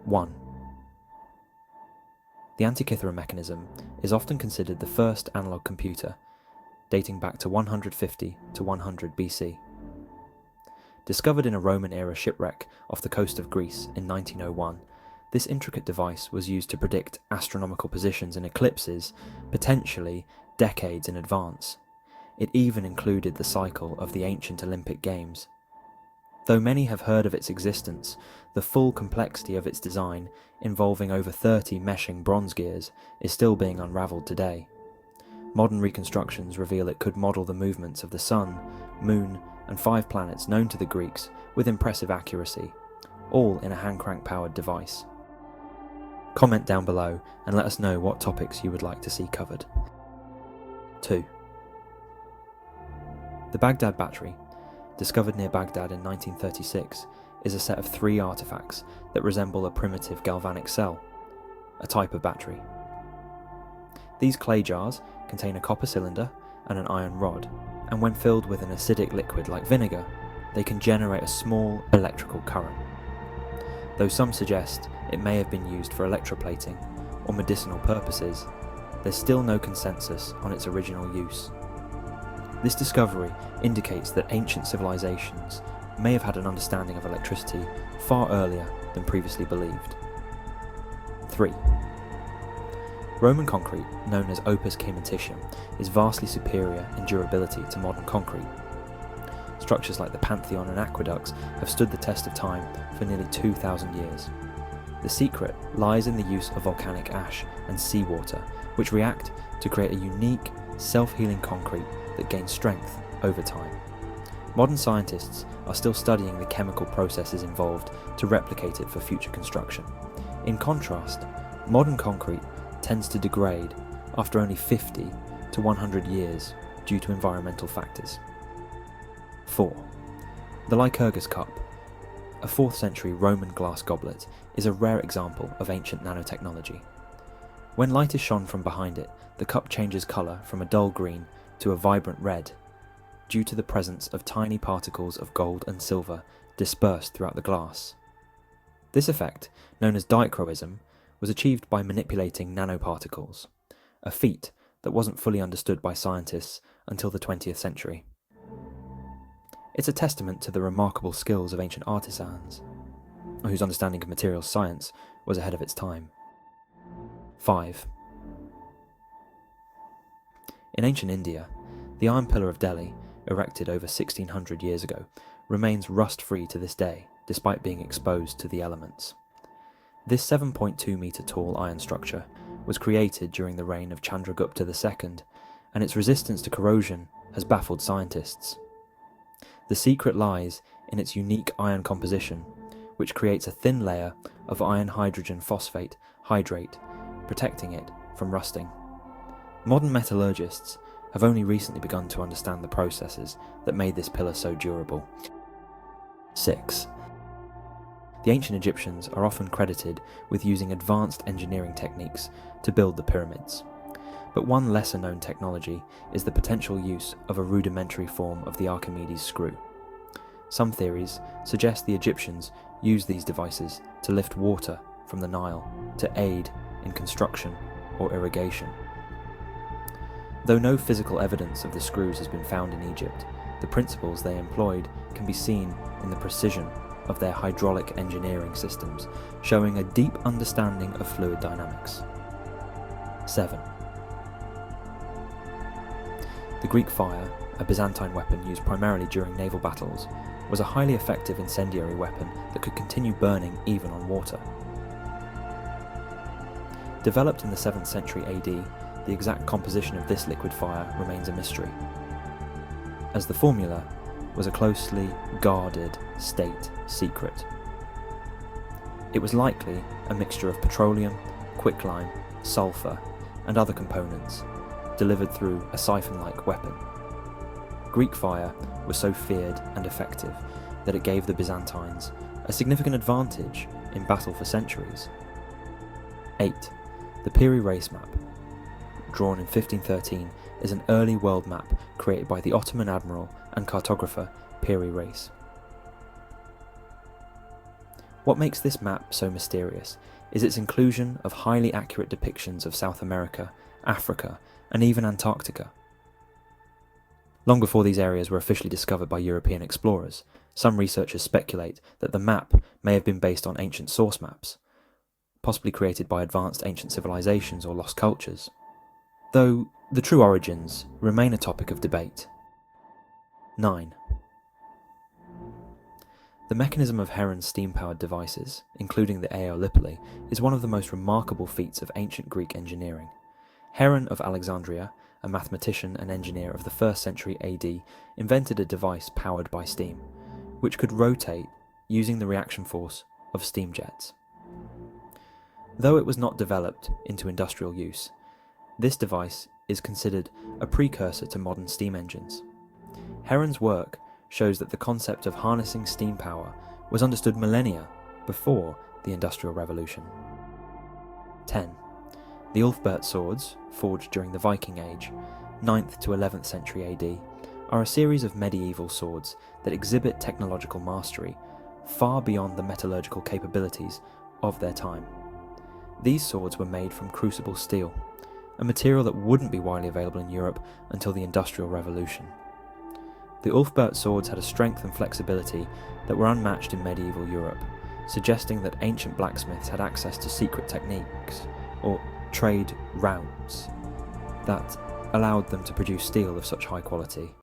1. The Antikythera Mechanism is often considered the first analog computer, dating back to 150 to 100 BC. Discovered in a Roman-era shipwreck off the coast of Greece in 1901, this intricate device was used to predict astronomical positions and eclipses, potentially decades in advance. It even included the cycle of the ancient Olympic Games. Though many have heard of its existence, the full complexity of its design, involving over 30 meshing bronze gears, is still being unravelled today. Modern reconstructions reveal it could model the movements of the Sun, Moon, and 5 planets known to the Greeks with impressive accuracy, all in a hand-crank-powered device. Comment down below and let us know what topics you would like to see covered. 2. The Baghdad Battery, discovered near Baghdad in 1936, is a set of 3 artefacts that resemble a primitive galvanic cell, a type of battery. These clay jars contain a copper cylinder and an iron rod, and when filled with an acidic liquid like vinegar, they can generate a small electrical current. Though some suggest it may have been used for electroplating or medicinal purposes, there's still no consensus on its original use. This discovery indicates that ancient civilizations may have had an understanding of electricity far earlier than previously believed. 3. Roman concrete, known as opus caementitium, is vastly superior in durability to modern concrete. Structures like the Pantheon and aqueducts have stood the test of time for nearly 2,000 years. The secret lies in the use of volcanic ash and seawater, which react to create a unique, self-healing concrete that gains strength over time. Modern scientists are still studying the chemical processes involved to replicate it for future construction. In contrast, modern concrete tends to degrade after only 50 to 100 years due to environmental factors. 4. The Lycurgus Cup, a 4th century Roman glass goblet, is a rare example of ancient nanotechnology. When light is shone from behind it, the cup changes colour from a dull green to a vibrant red, due to the presence of tiny particles of gold and silver dispersed throughout the glass. This effect, known as dichroism, was achieved by manipulating nanoparticles, a feat that wasn't fully understood by scientists until the 20th century. It's a testament to the remarkable skills of ancient artisans, whose understanding of materials science was ahead of its time. 5. In ancient India, the Iron Pillar of Delhi, erected over 1600 years ago, remains rust-free to this day, despite being exposed to the elements. This 7.2 metre tall iron structure was created during the reign of Chandragupta II, and its resistance to corrosion has baffled scientists. The secret lies in its unique iron composition, which creates a thin layer of iron hydrogen phosphate hydrate, protecting it from rusting. Modern metallurgists have only recently begun to understand the processes that made this pillar so durable. 6. The ancient Egyptians are often credited with using advanced engineering techniques to build the pyramids. But one lesser-known technology is the potential use of a rudimentary form of the Archimedes screw. Some theories suggest the Egyptians used these devices to lift water from the Nile to aid in construction or irrigation. Though no physical evidence of the screws has been found in Egypt, the principles they employed can be seen in the precision of their hydraulic engineering systems, showing a deep understanding of fluid dynamics. 7. The Greek fire, a Byzantine weapon used primarily during naval battles, was a highly effective incendiary weapon that could continue burning even on water. Developed in the 7th century AD, the exact composition of this liquid fire remains a mystery, as the formula was a closely guarded state secret. It was likely a mixture of petroleum, quicklime, sulfur, and other components, delivered through a siphon-like weapon. Greek fire was so feared and effective that it gave the Byzantines a significant advantage in battle for centuries. 8. The Piri Reis map, drawn in 1513, is an early world map created by the Ottoman admiral and cartographer Piri Reis. What makes this map so mysterious is its inclusion of highly accurate depictions of South America, Africa, and even Antarctica. Long before these areas were officially discovered by European explorers, some researchers speculate that the map may have been based on ancient source maps, possibly created by advanced ancient civilizations or lost cultures, though the true origins remain a topic of debate. 9. The mechanism of Heron's steam-powered devices, including the Aeolipoli, is one of the most remarkable feats of ancient Greek engineering. Heron of Alexandria, a mathematician and engineer of the 1st century AD, invented a device powered by steam, which could rotate using the reaction force of steam jets. Though it was not developed into industrial use, this device is considered a precursor to modern steam engines. Heron's work shows that the concept of harnessing steam power was understood millennia before the Industrial Revolution. 10. The Ulfberht swords, forged during the Viking Age, 9th to 11th century AD, are a series of medieval swords that exhibit technological mastery far beyond the metallurgical capabilities of their time. These swords were made from crucible steel, a material that wouldn't be widely available in Europe until the Industrial Revolution. The Ulfberht swords had a strength and flexibility that were unmatched in medieval Europe, suggesting that ancient blacksmiths had access to secret techniques, or trade routes, that allowed them to produce steel of such high quality.